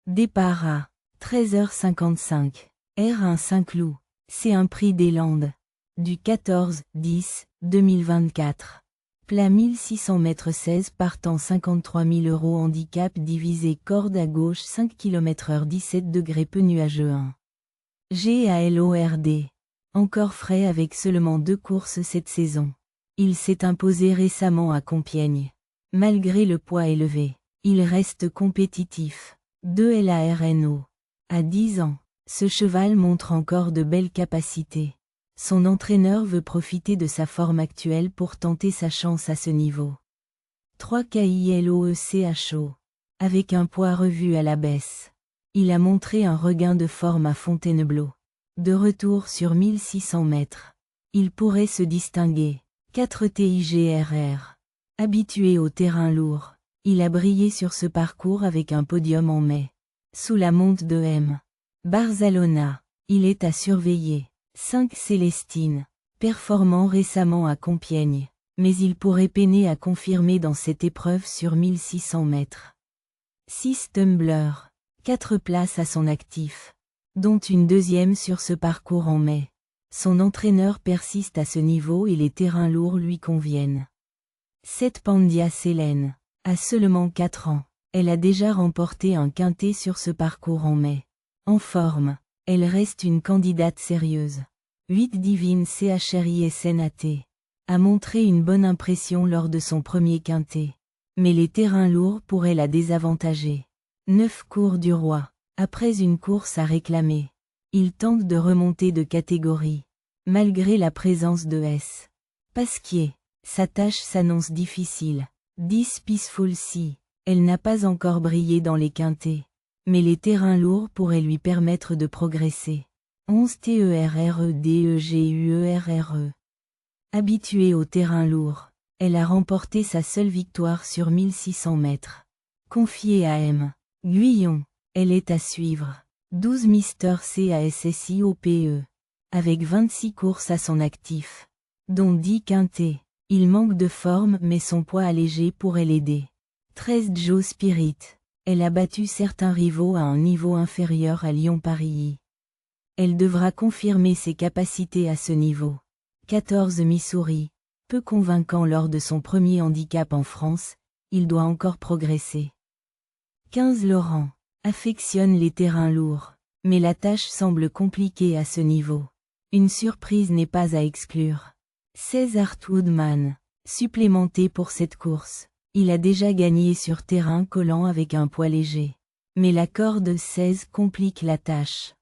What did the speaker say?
Départ à 13h55. R1 Saint-Cloud. C'est un prix des Landes. Du 14-10-2024. Plat 1600 m 16 partant 53 000 € handicap divisé corde à gauche 5 km/h 17 degrés peu nuageux 1. GALORD. Encore frais avec seulement 2 courses cette saison. Il s'est imposé récemment à Compiègne. Malgré le poids élevé, il reste compétitif. 2 LARNO. À 10 ans, ce cheval montre encore de belles capacités. Son entraîneur veut profiter de sa forme actuelle pour tenter sa chance à ce niveau. 3 KILOECHO. Avec un poids revu à la baisse. Il a montré un regain de forme à Fontainebleau. De retour sur 1600 mètres. Il pourrait se distinguer. 4 TIGRR. Habitué au terrain lourd, il a brillé sur ce parcours avec un podium en mai. Sous la monte de M. Barzalona, il est à surveiller. 5 Célestine. Performant récemment à Compiègne, mais il pourrait peiner à confirmer dans cette épreuve sur 1600 mètres. 6 Tumbler. 4 places à son actif, dont une deuxième sur ce parcours en mai. Son entraîneur persiste à ce niveau et les terrains lourds lui conviennent. 7 Pandia Célène. À seulement 4 ans, elle a déjà remporté un quintet sur ce parcours en mai. En forme, elle reste une candidate sérieuse. 8 Divine CHRISNAT. A montré une bonne impression lors de son premier quintet. Mais les terrains lourds pourraient la désavantager. 9 Cours du Roi. Après une course à réclamer, il tente de remonter de catégorie. Malgré la présence de S. Pasquier. Sa tâche s'annonce difficile. 10 Peaceful Sea. Elle n'a pas encore brillé dans les quintets. Mais les terrains lourds pourraient lui permettre de progresser. 11 TERREDEGUERRE. Habituée au terrain lourd, elle a remporté sa seule victoire sur 1600 mètres. Confiée à M. Guyon, elle est à suivre. 12 Mister CASSIOPE. Avec 26 courses à son actif, dont 10 quintets. Il manque de forme mais son poids allégé pourrait l'aider. 13 Joe Spirit. Elle a battu certains rivaux à un niveau inférieur à Lyon-Paris. Elle devra confirmer ses capacités à ce niveau. 14 Missouri. Peu convaincant lors de son premier handicap en France, il doit encore progresser. 15 Laurent. Affectionne les terrains lourds, mais la tâche semble compliquée à ce niveau. Une surprise n'est pas à exclure. 16 Art Woodman. Supplémenté pour cette course. Il a déjà gagné sur terrain collant avec un poids léger. Mais la corde 16 complique la tâche.